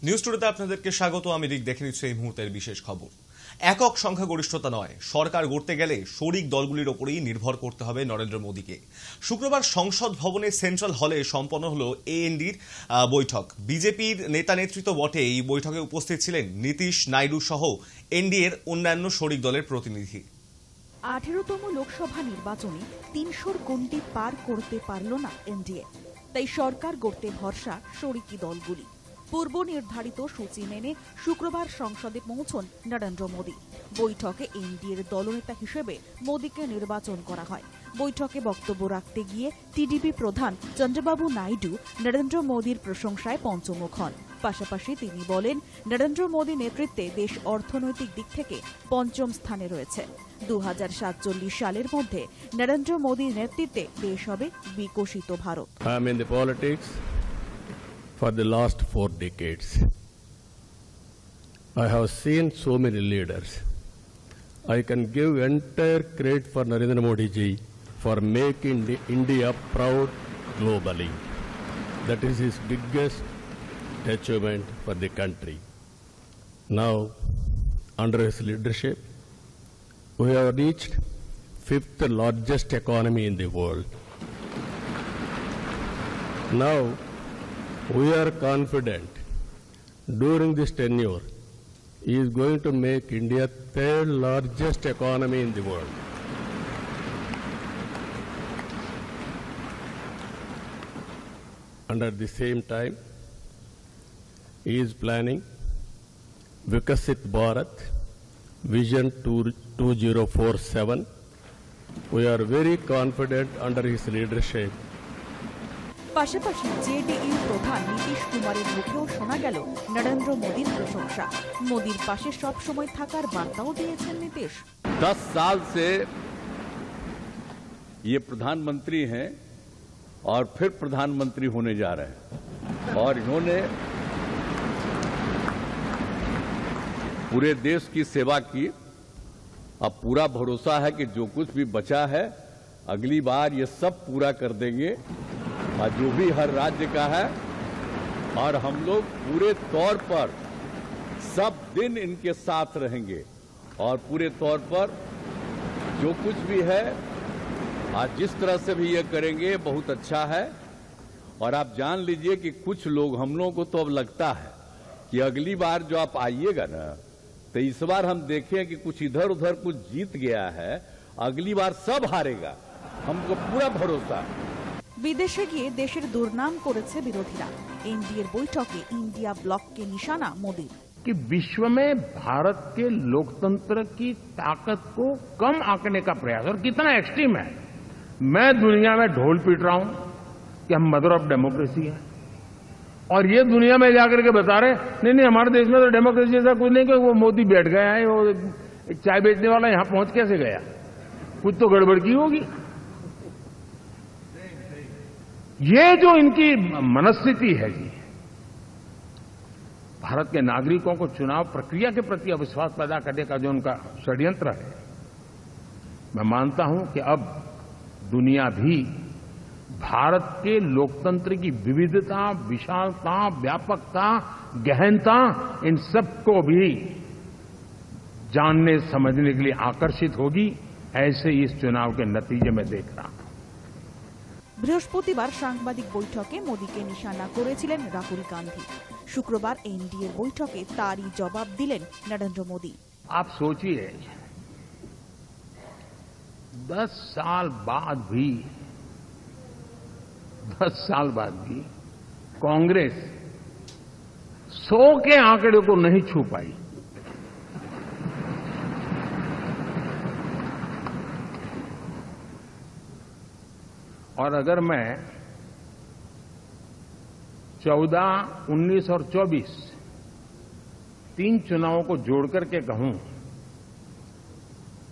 News টুডেতে আপনাদেরকে স্বাগত। আমি রিক, দেখে নিচ্ছি এই মুহূর্তের বিশেষ খবর। একক সংখ্যাগরিষ্ঠতা নয়, সরকার গড়তে গেলে শরিক দলগুলির ওপরেই নির্ভর করতে হবে নরেন্দ্র মোদীকে। শুক্রবার সংসদ ভবনে সেন্ট্রাল হলে সম্পন্ন হল এএনডির বৈঠক। বিজেপির নেতা নেতৃত্ব বটে, এই বৈঠকে উপস্থিত ছিলেন নীতিশ নাইডু সহ এনডিএর অন্যান্য শরিক দলের প্রতিনিধি। 18তম লোকসভা নির্বাচনে 300-র গণ্ডি পার করতে পারল না এনডিএ, তাই সরকার গড়তে ভরসা শরিকি দলগুলি। পূর্ব নির্ধারিত সূচি মেনে শুক্রবার সংসদে পৌঁছন নরেন্দ্র মোদী। বৈঠকে এনডিএর দলনেতা হিসেবে মোদীকে নির্বাচন করা হয়। বৈঠকে বক্তব্য রাখতে গিয়ে টিডিপি প্রধান চন্দ্রবাবু নাইডু নরেন্দ্র মোদীর প্রশংসায় পঞ্চমুখ হন। পাশাপাশি তিনি বলেন, নরেন্দ্র মোদী নেতৃত্বে দেশ অর্থনৈতিক দিক থেকে পঞ্চম স্থানে রয়েছে। 2047 সালের মধ্যে নরেন্দ্র মোদীর নেতৃত্বে দেশ হবে বিকশিত Bharat. For the last 4 decades, I have seen so many leaders. I can give entire credit for Narendra Modi ji for making India proud globally. That is his biggest achievement for the country. Now, under his leadership, we have reached 5th largest economy in the world. Now, we are confident during this tenure he is going to make India 3rd largest economy in the world. And at the same time, he is planning Vikasit Bharat Vision 2047. We are very confident under his leadership. পাশাপাশি JDU প্রধান নীতিশ কুমারের মুখেও শোনা গেল নরেন্দ্র মোদীর প্রশংসা। মোদীর পাশে সব সময় থাকার বার্তাও দিয়েছেন নীতিশ। 10 साल से ये प्रधानमंत्री हैं और फिर प्रधानमंत्री होने जा रहे हैं, और इन्होंने पूरे देश की सेवा की। अब पूरा भरोसा है कि जो कुछ भी बचा है अगली बार ये सब पूरा कर देंगे, और जो भी हर राज्य का है, और हम लोग पूरे तौर पर सब दिन इनके साथ रहेंगे, और पूरे तौर पर जो कुछ भी है आज जिस तरह से भी ये करेंगे बहुत अच्छा है। और आप जान लीजिए कि कुछ लोग, हम लोगों को तो अब लगता है कि अगली बार जो आप आइएगा ना, तो इस बार हम देखें कि कुछ इधर उधर कुछ जीत गया है, अगली बार सब हारेगा, हमको पूरा भरोसा है। বিদেশে গিয়ে দেশের দুর্নাম করেছে বিরোধীরা। এনডিএর বৈঠকে ইন্ডিয়া ব্লককে নিশানা মোদীর। कि विश्व में भारत के लोकतंत्र की ताकत को कम आंकने का प्रयास, और कितना एक्सट्रीम है। मैं दुनिया में ढोल पीट रहा हूं कि हम मदर ऑफ डेमोक्रेसी है, और ये दुनिया में जाकर के बता रहे नहीं हमारे देश में तो डेमोक्रेसी ऐसा कुछ नहीं, कि वो मोदी बैठ गया है, वो चाय बेचने वाला यहां पहुंच कैसे गया, कुछ तो गड़बड़ की होगी। ये जो इनकी मनस्थिति है जी, भारत के नागरिकों को चुनाव प्रक्रिया के प्रति अविश्वास पैदा करने का जो उनका षड्यंत्र है, मैं मानता हूं कि अब दुनिया भी भारत के लोकतंत्र की विविधता, विशालता, व्यापकता, गहनता, इन सबको भी जानने समझने के लिए आकर्षित होगी। ऐसे इस चुनाव के नतीजे में देख रहा हूं। বৃহস্পতিবার সাংবাদিক বৈঠকে মোদীকে নিশানা করেছিলেন রাহুল গান্ধী। শুক্রবার এনডিএর বৈঠকে তারই জবাব দিলেন নরেন্দ্র মোদী। आप सोचिए 10 साल बाद भी कांग्रेस 100 के आंकड़े को नहीं छू पाई। और अगर मैं 14, 19 और 24 3 चुनावों को जोड़ करके कहूं,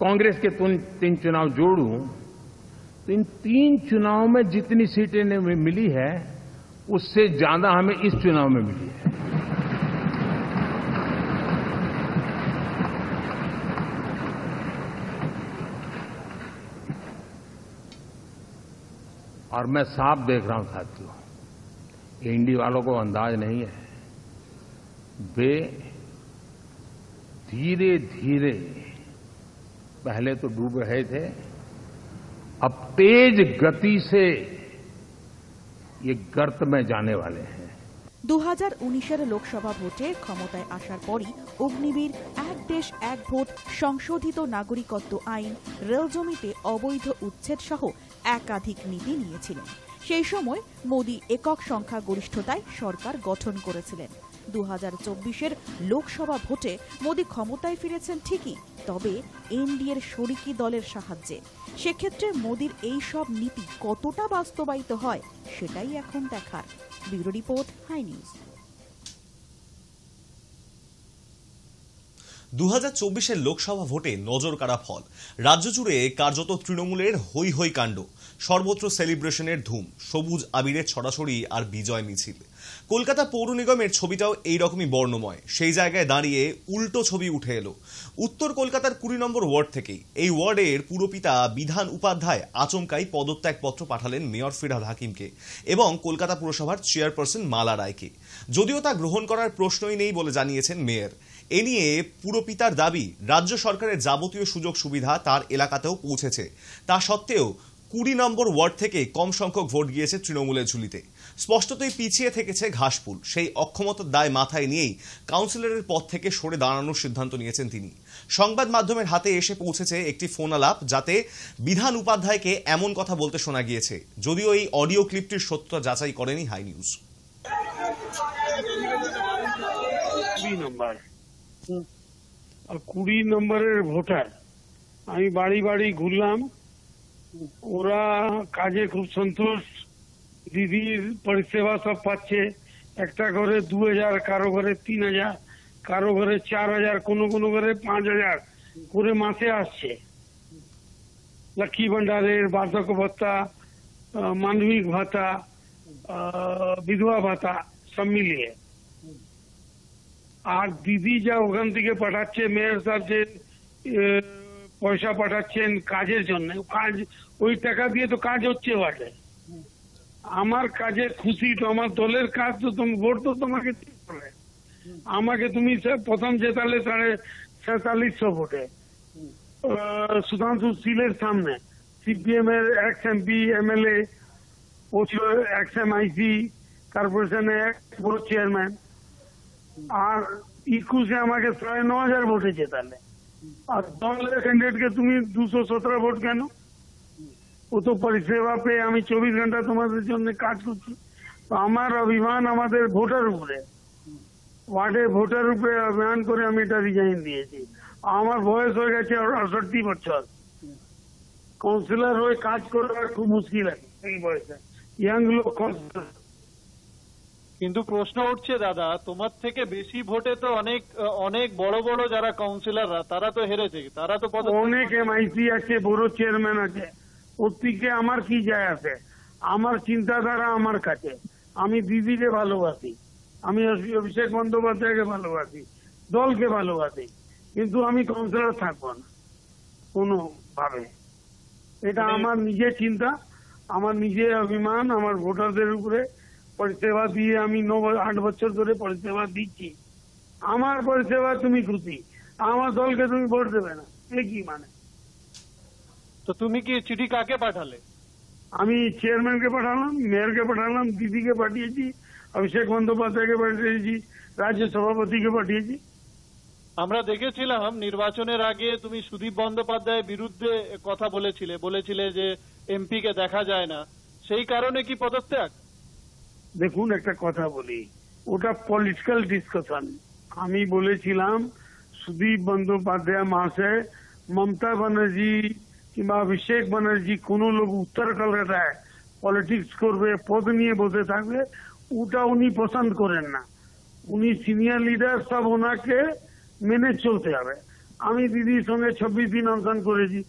कांग्रेस के 3 चुनाव जोड़ूं, तो इन 3 चुनावों में जितनी सीटें मिली है उससे ज्यादा हमें इस चुनाव में मिली है। और मैं साफ देख रहा हूं साथियों, एनडीए वालों को अंदाज नहीं है वे धीरे धीरे पहले तो डूब रहे थे, अब तेज गति से ये गर्त में जाने वाले हैं। 2019-এর লোকসভা ভোটে ক্ষমতায় আসার পরই অগ্নিবীর এক দেশ এক ভোট, সংশোধিত নাগরিকত্ব আইন, রেল জমিতে অবৈধ উচ্ছেদ সহ একাধিক নীতি নিয়েছিলেন। সেই সময় মোদি একক সংখ্যা গরিষ্ঠতায় সরকার গঠন করেছিলেন। 2024-এর লোকসভা ভোটে মোদি ক্ষমতায় ফিরেছেন ঠিকই, তবে এনডিএর শরিকি দলের সাহায্যে। সেক্ষেত্রে মোদির এই সব নীতি কতটা বাস্তবায়িত হয় সেটাই এখন দেখার। Bureau report, Hi News. 2024-এর লোকসভা ভোটে নজর কাড়া ফল। রাজ্য জুড়ে কার্যত তৃণমূলের হৈ হৈ কাণ্ড, সর্বত্র সেলিব্রেশনের ধুম, সবুজ আবিরের ছড়াছড়ি আর বিজয় মিছিল। কলকাতা পৌর নিগমের ছবিটাও এইরকমই বর্ণময়। সেই জায়গায় দাঁড়িয়ে উল্টো ছবি উঠে এলো উত্তর কলকাতার 20 নম্বর ওয়ার্ড থেকেই। এই ওয়ার্ডের পুরপিতা বিধান উপাধ্যায় আচমকাই পদত্যাগপত্র পাঠালেন মেয়র ফিরহাদ হাকিমকে এবং কলকাতা পুরসভার চেয়ারপারসন মালা রায়কে। যদিও তা গ্রহণ করার প্রশ্নই নেই বলে জানিয়েছেন মেয়র। এ নিয়ে পুরপিতার দাবি, রাজ্য সরকারের যাবতীয় সুযোগ সুবিধা তার এলাকাতেও পৌঁছেছে। তা সত্ত্বেও 20 নম্বর ওয়ার্ড থেকে কম সংখ্যক ভোট গিয়েছে তৃণমূলের ঝুলিতে। স্পষ্টতই পিছিয়ে থেকেছে ঘাসফুল। সেই অক্ষমতার দায় মাথায় নিয়েই কাউন্সিলরের পদ থেকে সরে দাঁড়ানোর সিদ্ধান্ত নিয়েছেন তিনি। সংবাদ মাধ্যমের হাতে এসে পৌঁছেছে একটি ফোন আলাপ, যাতে বিধান উপাধ্যায়কে এমন কথা বলতে শোনা গিয়েছে। যদিও এই অডিও ক্লিপটির সত্যতা যাচাই করেনি হাই নিউজ। 20 নম্বরের ভোটার। আমি বাড়ি বাড়ি ঘুরলাম, ওরা কাজে খুব সন্তোষ, দিদির পরিষেবা সব পাচ্ছে। একটা ঘরে 2000, কারো ঘরে 3000, কারো ঘরে 4000, কোনো কোনো ঘরে 5000 করে মাসে আসছে। লক্ষ্মী ভান্ডারের, বার্ধক্য ভাতা, মানবিক ভাতা, বিধবা ভাতা সব মিলিয়ে। আর দিদি যা ওখান থেকে পাঠাচ্ছে, মেয়র সাহেব যে পয়সা পাঠাচ্ছেন কাজের জন্য, কাজ ওই টাকা দিয়ে তো কাজ হচ্ছে বটে। আমার কাজে খুশি তো, আমার দলের কাজ তো, ভোট তো তোমাকে করবে। আমাকে তুমি প্রথম জেতালে 4750 ভোটে সুধাংশু শীলের সামনে। সিপিএম এর এক্স এমপি, এমএলএ, ও ছিল এক্স এমআইসি কর্পোরেশনের বড় চেয়ারম্যান। আর 21-এ আমাকে 9000 ভোটে জেতালে। আর দলের ক্যান্ডিডেটকে তুমি 217 ভোট কেন? ও তো পরিষেবা পেয়ে আমি 24 ঘন্টা তোমাদের জন্য কাজ করছি। তো আমার অভিমান আমাদের ভোটার উপরে, ওয়ার্ডে ভোটার উপরে অভিমান করে আমি এটা রিজাইন দিয়েছি। আমার বয়স হয়ে গেছে 68 বছর। কাউন্সিলর হয়ে কাজ করার খুব মুশকিল আছে এই বয়সে। ইয়াং লোক কিন্তু প্রশ্ন উঠছে দাদা, তোমার থেকে বেশি ভোটে তো অনেক বড় বড় যারা কাউন্সিলররা তারা তো হেরেছে, তারা তো অনেক এমআইসি আছে, বড় চেয়ারম্যান আছে। ওর থেকে আমার কি যায় আছে? আমার চিন্তাধারা আমার কাছে। আমি দিদিকে ভালোবাসি, আমি অভিষেক বন্দ্যোপাধ্যায়কে ভালোবাসি, দলকে ভালোবাসি, কিন্তু আমি কাউন্সিলর থাকবো না কোনো ভাবে। এটা আমার নিজের চিন্তা, আমার নিজের অভিমান, আমার ভোটারদের উপরে। পরিষেবা দিয়ে আমি 8 বছর ধরে পরিষেবা দিচ্ছি। আমার পরিষেবা তুমি খুশি, আমার দলকে তুমি ভোট দেবে না, এ কি মানে? তো তুমি কি চিঠি কাকে পাঠালে? আমি চেয়ারম্যানকে পাঠালাম, মেয়রকে পাঠালাম, দিদিকে পাঠিয়েছি, অভিষেক বন্দ্যোপাধ্যায়কে পাঠিয়েছি, রাজ্য সভাপতিকে পাঠিয়েছি। আমরা দেখেছিলাম নির্বাচনের আগে তুমি সুদীপ বন্দ্যোপাধ্যায়ের বিরুদ্ধে কথা বলেছিলে যে এমপি কে দেখা যায় না, সেই কারণে কি পদত্যাগ? দেখুন, একটা কথা বলি, ওটা পলিটিক্যাল ডিসকাশন। আমি বলেছিলাম সুদীপ বন্দ্যোপাধ্যায় মহাশয়, মমতা ব্যানার্জি কিংবা অভিষেক ব্যানার্জি কোন লোক উত্তর কলকাতায় পলিটিক্স করবে, পদ নিয়ে বসে থাকবে, ওটা উনি পছন্দ করেন না। উনি সিনিয়র লিডার, সব ওনাকে মেনে চলতে হবে। আমি দিদির সঙ্গে 26 দিন অনশন করেছি।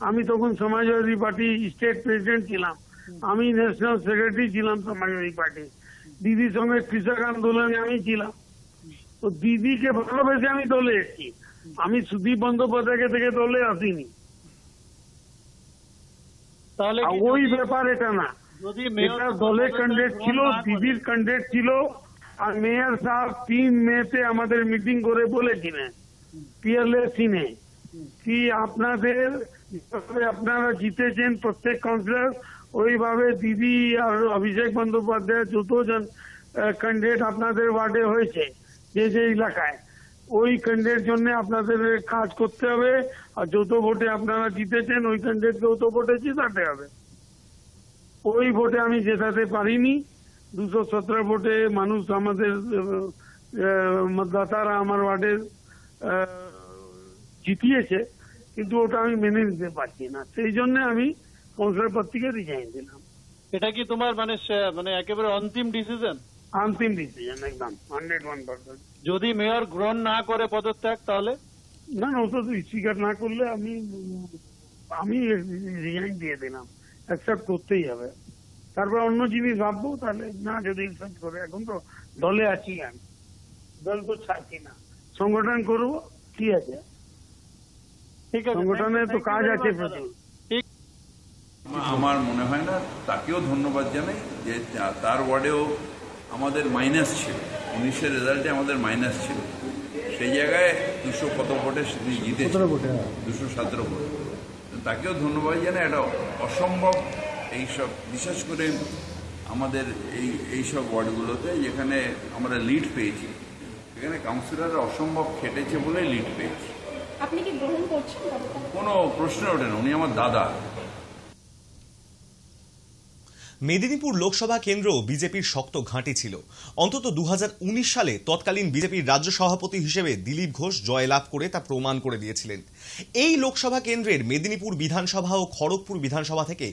আমি তখন সমাজবাদী পার্টি স্টেট প্রেসিডেন্ট ছিলাম, আমি ন্যাশনাল সেক্রেটারি ছিলাম সমাজবাদী পার্টি। দিদির সঙ্গে কৃষক আন্দোলনে আমি ছিলাম। তো দিদিকে ভালোবেসে আমি দলে এসেছি, আমি সুদীপ বন্দ্যোপাধ্যায়কে থেকে দলে আসিনি। তাহলে ওই ব্যাপার এটা না, এটা দলের ক্যান্ডিডেট ছিল, দিদির ক্যান্ডিডেট ছিল, আর মেয়র সাহেব 3 মেতে আমাদের মিটিং করে বলেছিলেন পিয়ারলেস সিনে কি আপনারা জিতেছেন প্রত্যেক কাউন্সিলর, ওইভাবে দিদি আর অভিষেক বন্দ্যোপাধ্যায় যতজন ক্যান্ডিডেট আপনাদের ওয়ার্ডে হয়েছে যে যে এলাকায়, ওই ক্যান্ডিডেট জন্য আপনাদের কাজ করতে হবে, আর যত ভোটে আপনারা জিতেছেন ওই ক্যান্ডিডেটকে অত ভোটে জেতাতে হবে। ওই ভোটে আমি জেতাতে পারিনি, 217 ভোটে মানুষ আমাদের মতদাতারা আমার ওয়ার্ডে জিতিয়েছে, কিন্তু ওটা আমি মেনে নিতে পারছি না, সেই জন্য আমি কাউন্সিলর পদ থেকে রিজাইন দিলাম। এটা কি তোমার মানে একেবারে অন্তিম ডিসিশন? অন্তিম ডিসিশন, একদম 101%। যদি মেয়র গ্রহণ না করে পদত্যাগ তাহলে? না, ও তো স্বীকার না করলে আমি রিজাইন দিয়ে দিলাম, অ্যাকসেপ্ট করতেই হবে। তারপর অন্য জিনিস ভাববো, তাহলে না যদি অ্যাকসেপ্ট করে। এখন তো দলে আছি, আমি দল তো ছাড়ছি না, সংগঠন করবো, কি আছে, ঠিক আছে, সংগঠনে তো কাজ আছে প্রচুর। আমার মনে হয় না, তাকেও ধন্যবাদ জানাই যে তার ওয়ার্ডেও আমাদের মাইনাস ছিল, 19-এর রেজাল্টে আমাদের মাইনাস ছিল, সেই জায়গায় 200 কত ভোটে তিনি জিতেছেন, 217 ভোট। তাকেও ধন্যবাদ জানাই। এটা অসম্ভব এইসব, বিশেষ করে আমাদের এইসব ওয়ার্ডগুলোতে যেখানে আমরা লিড পেয়েছি, সেখানে কাউন্সিলররা অসম্ভব খেটেছে বলে লিড পেয়েছি। আপনি কি গ্রহণ করছেন? কোনো প্রশ্ন ওঠে না, উনি আমার দাদা। মেদিনীপুর লোকসভা কেন্দ্র বিজেপির শক্ত ঘাঁটি ছিল। অন্তত 2019 সালে তৎকালীন বিজেপির রাজ্য সভাপতি হিসেবে দিলীপ ঘোষ জয়লাভ করে তা প্রমাণ করে দিয়েছিলেন। এই লোকসভা কেন্দ্রের মেদিনীপুর বিধানসভা ও খড়গপুর বিধানসভা থেকে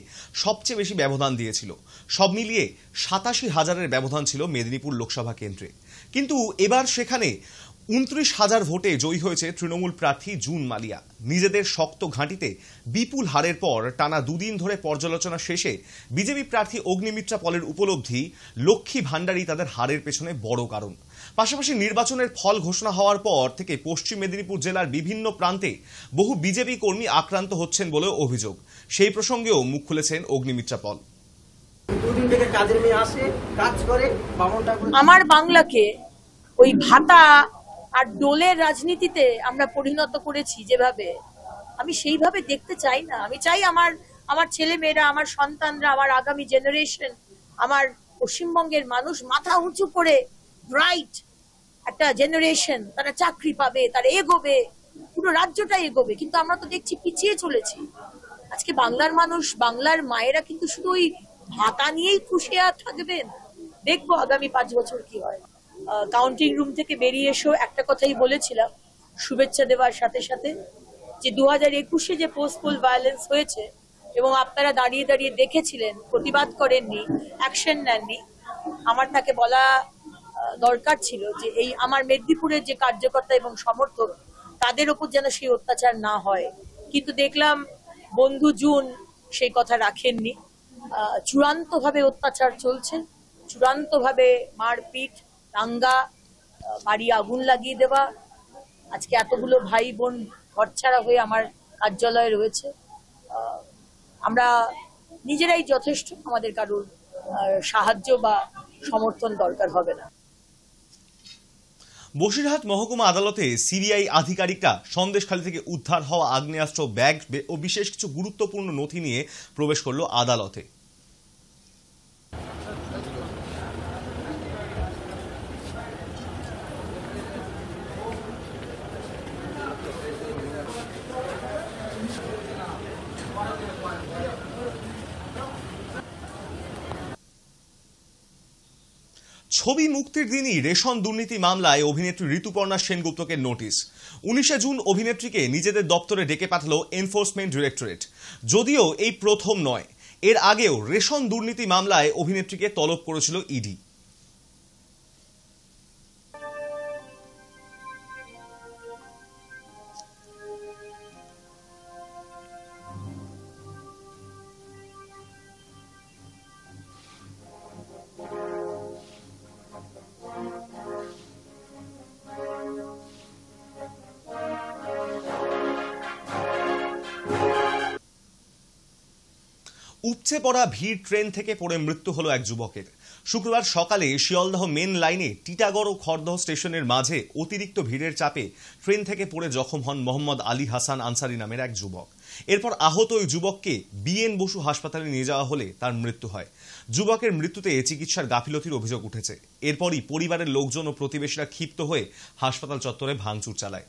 সবচেয়ে বেশি ব্যবধান দিয়েছিল। সব মিলিয়ে 87,000-এর ব্যবধান ছিল মেদিনীপুর লোকসভা কেন্দ্রে। কিন্তু এবার সেখানে 29,000 ভোটে জয়ী হয়েছে তৃণমূল প্রার্থী জুন মালিয়া। নিজেদের শক্ত ঘাঁটিতে বিপুল হারের পর টানা 2 দিন ধরে পর্যালোচনা শেষে বিজেপি প্রার্থী অগ্নিমিত্রা পলের উপলব্ধি, লক্ষ্মী ভান্ডারই তাদের হারের পেছনে বড় কারণ। পাশাপাশি নির্বাচনের ফল ঘোষণা হওয়ার পর থেকে পশ্চিম মেদিনীপুর জেলার বিভিন্ন প্রান্তে বহু বিজেপি কর্মী আক্রান্ত হচ্ছেন বলেও অভিযোগ। সেই প্রসঙ্গেও মুখ খুলেছেন অগ্নিমিত্রা পল। আমার বাংলাকে ওই ভাতা আর ডোলের রাজনীতিতে আমরা পরিণত করেছি যেভাবে, আমি সেইভাবে দেখতে চাই না। আমি চাই আমার ছেলে মেয়েরা, আমার সন্তানরা, আমার আগামী জেনারেশন, আমার পশ্চিমবঙ্গের মানুষ মাথা উঁচু করে ব্রাইট একটা জেনারেশন, তারা চাকরি পাবে, তারা এগোবে, পুরো রাজ্যটা এগোবে। কিন্তু আমরা তো দেখছি পিছিয়ে চলেছি। আজকে বাংলার মানুষ, বাংলার মায়েরা কিন্তু শুধু ওই ভাতা নিয়েই খুশি আর থাকবেন। দেখবো আগামী 5 বছর কি হয়। কাউন্টিং রুম থেকে বেরিয়ে এসো একটা কথাই বলেছিলাম, শুভেচ্ছা দেওয়ার সাথে সাথে, যে 2021-এ যে পোস্ট পোল ভায়োলেন্স হয়েছে এবং আপনারা দাঁড়িয়ে দাঁড়িয়ে দেখেছিলেন, প্রতিবাদ করেননি, অ্যাকশন নেননি, আমার তাকে বলা দরকার ছিল যে এই আমার মেদিনীপুরের যে কার্যকর্তা এবং সমর্থক, তাদের ওপর যেন সেই অত্যাচার না হয়। কিন্তু দেখলাম বন্ধু জুন সেই কথা রাখেননি। চূড়ান্তভাবে অত্যাচার চলছে, চূড়ান্তভাবে মারপিট, দাঙ্গা, বাড়ি আগুন লাগিয়ে দেওয়া। আজকে এতগুলো ভাই বোন ঘরছাড়া হয়ে আমার কার্যালয়ে রয়েছে। আমরা নিজেরাই যথেষ্ট, আমাদের কারোর সাহায্য বা সমর্থন দরকার হবে না। বসিরহাট মহকুমা আদালতে সিবিআই আধিকারিকরা সন্দেশখালী থেকে উদ্ধার হওয়া আগ্নেয়াস্ত্র, ব্যাগ ও বিশেষ কিছু গুরুত্বপূর্ণ নথি নিয়ে প্রবেশ করল আদালতে। ছবি মুক্তির দিনই রেশন দুর্নীতি মামলায় অভিনেত্রী ঋতুপর্ণা সেনগুপ্তকে নোটিশ। 19 জুন অভিনেত্রীকে নিজেদের দপ্তরে ডেকে পাঠালো এনফোর্সমেন্ট ডিরেক্টরেট। যদিও এই প্রথম নয়, এর আগেও রেশন দুর্নীতি মামলায় অভিনেত্রীকে তলব করেছিল ইডি। উপচে পড়া ভিড় ট্রেন থেকে পড়ে মৃত্যু হলো এক যুবকের। শুক্রবার সকালে শিয়ালদহ মেন লাইনে টিটাগড় ও খড়দহ স্টেশনের মাঝে অতিরিক্ত ভিড়ের চাপে ট্রেন থেকে পড়ে জখম হন মোহাম্মদ আলী হাসান আনসারি নামের এক যুবক। এরপর আহত ওই যুবককে বিএন বসু হাসপাতালে নিয়ে যাওয়া হলে তার মৃত্যু হয়। যুবকের মৃত্যুতে চিকিৎসার গাফিলতির অভিযোগ উঠেছে। এরপরই পরিবারের লোকজন ও প্রতিবেশীরা ক্ষিপ্ত হয়ে হাসপাতাল চত্বরে ভাঙচুর চালায়।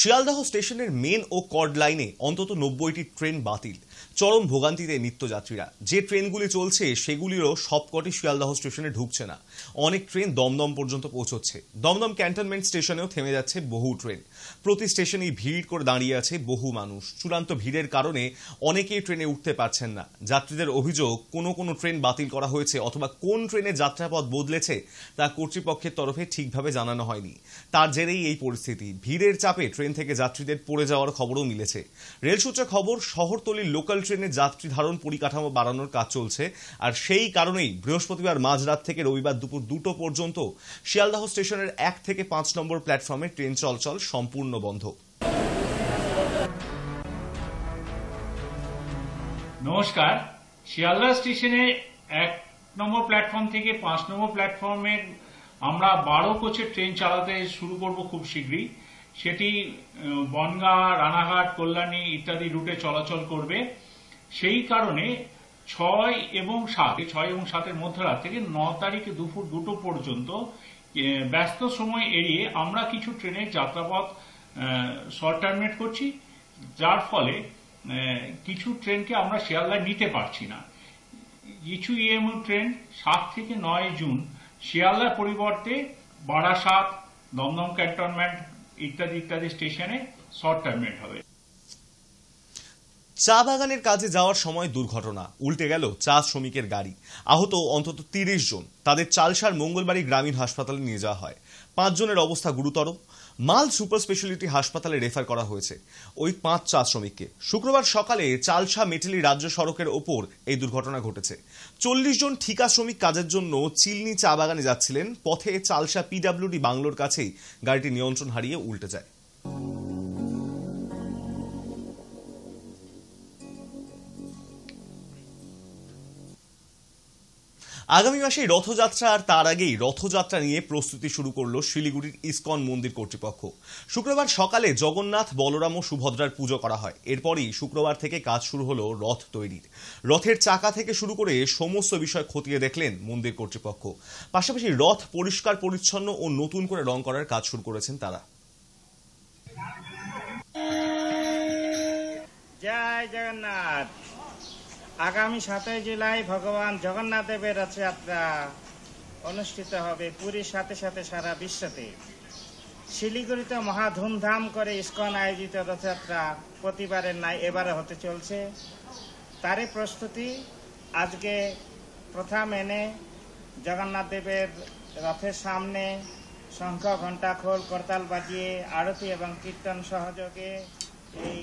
শিয়ালদহ স্টেশনের মেন ও কর্ড লাইনে অন্তত 90টি ট্রেন বাতিল। চরম ভোগান্তিতে নিত্যযাত্রীরা। যে ট্রেনগুলি চলছে সেগুলিরও সবকটি শিয়ালদহ স্টেশনে ঢুকছে না। অনেক ট্রেন দমদম পর্যন্ত পৌঁছচ্ছে। দমদম ক্যান্টনমেন্ট স্টেশনেও থেমে যাচ্ছে বহু ট্রেন। প্রতি স্টেশনেই ভিড় করে দাঁড়িয়ে আছে বহু মানুষ। চূড়ান্ত ভিড়ের কারণে অনেকেই ট্রেনে উঠতে পারছেন না। যাত্রীদের অভিযোগ, কোনো ট্রেন বাতিল করা হয়েছে অথবা কোন ট্রেনের যাত্রাপথ বদলেছে তা কর্তৃপক্ষের তরফে ঠিকভাবে জানানো হয়নি। তার জেরেই এই পরিস্থিতি। ভিড়ের চাপে ট্রেন থেকে যাত্রীদের পড়ে যাওয়ার খবরও মিলেছে। রেল সূত্রে খবর, শহরতলির লোকাল ট্রেনের যাত্রী ধারণ পরিকাঠামো বাড়ানোর কাজ চলছে। আর সেই কারণেই বৃহস্পতিবার মাঝরাত থেকে রবিবার দুপুর 2টো পর্যন্ত শিয়ালদহ স্টেশনের 1 থেকে 5 নম্বর প্ল্যাটফর্মে ট্রেন চলাচল সম্পূর্ণ বন্ধ। নমস্কার। শিয়ালদহ স্টেশনে 1 নম্বর প্ল্যাটফর্ম থেকে 5 নম্বর প্ল্যাটফর্মে আমরা 12 কোচের ট্রেন চালাতে শুরু করব খুব শীঘ্রই। সেটি বনগাঁ, রানাঘাট, কল্যাণী ইত্যাদি রুটে চলাচল করবে। সেই কারণে 6 এবং 7-এর মধ্যরাত থেকে 9 তারিখে দুপুর 2টো পর্যন্ত ব্যস্ত সময় এড়িয়ে আমরা কিছু ট্রেনের যাত্রাপথ শর্ট টার্মিনেট করছি, যার ফলে কিছু ট্রেনকে আমরা শিয়ালদায় নিতে পারছি না। কিছু ইএমইউ ট্রেন 7 থেকে 9 জুন শিয়ালদার পরিবর্তে বারাসাত, দমদম ক্যান্টনমেন্ট ইত্যাদি স্টেশনে শর্ট টার্মিনেট হবে। চা বাগানের কাজে যাওয়ার সময় দুর্ঘটনা, উল্টে গেল চা শ্রমিকের গাড়ি। আহত অন্তত 30 জন। তাদের চালসার মঙ্গলবাড়ি গ্রামীণ হাসপাতালে নিয়ে যাওয়া হয়। 5 জনের অবস্থা গুরুতর। মাল সুপার স্পেশালিটি হাসপাতালে রেফার করা হয়েছে ওই 5 চা শ্রমিককে। শুক্রবার সকালে চালসা মেটেলি রাজ্য সড়কের ওপর এই দুর্ঘটনা ঘটেছে। 40 জন ঠিকা শ্রমিক কাজের জন্য চিলনি চা বাগানে যাচ্ছিলেন। পথে চালসা পিডব্লিউডি বাংলোর কাছেই গাড়িটি নিয়ন্ত্রণ হারিয়ে উল্টে যায়। আগামী মাসেই রথযাত্রা, আর তার আগেই রথযাত্রা নিয়ে প্রস্তুতি শুরু করল শিলিগুড়ির ইসকন মন্দির কর্তৃপক্ষ। শুক্রবার সকালে জগন্নাথ, বলরাম ও সুভদ্রার পুজো করা হয়। এরপরই শুক্রবার থেকে কাজ শুরু হলো রথ তৈরির। রথের চাকা থেকে শুরু করে সমস্ত বিষয় খতিয়ে দেখলেন মন্দির কর্তৃপক্ষ। পাশাপাশি রথ পরিষ্কার পরিচ্ছন্ন ও নতুন করে রং করার কাজ শুরু করেছেন তারা। জয় জগন্নাথ। আগামী 7 জুলাই ভগবান জগন্নাথ দেবের রথযাত্রা অনুষ্ঠিত হবে পুরীর সাথে সাথে সারা বিশ্বতে। শিলিগুড়িতে মহা ধুমধাম করে ইসকন আয়োজিত রথযাত্রা প্রতিবারের ন্যায় এবারে হতে চলছে। তারই প্রস্তুতি আজকে প্রথা মেনে জগন্নাথ দেবের রথের সামনে শঙ্খ, ঘণ্টা, খোল, করতাল বাজিয়ে আরতি এবং কীর্তন সহযোগে এই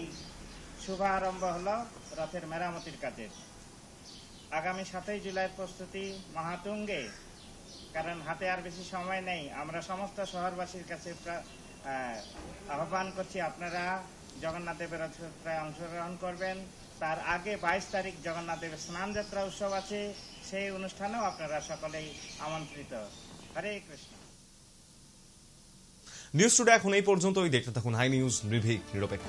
শুভারম্ভ হলো রথের মেরামতির কাজের। আগামী 7 জুলাইয়ের প্রস্তুতি মহাতুঙ্গে, কারণ হাতে আর বেশি সময় নেই। আমরা সমস্ত শহরবাসীর কাছে আহ্বান করছি, আপনারা জগন্নাথ দেবের রথযাত্রায় অংশগ্রহণ করবেন। তার আগে 22 তারিখ জগন্নাথ দেবের স্নানযাত্রা উৎসব আছে, সেই অনুষ্ঠানেও আপনারা সকলেই আমন্ত্রিত। হরে কৃষ্ণ। নিউজ টুডে এখন এই পর্যন্তই। দেখতে থাকুন হাই নিউজ, নির্ভীক, নিরপেক্ষ।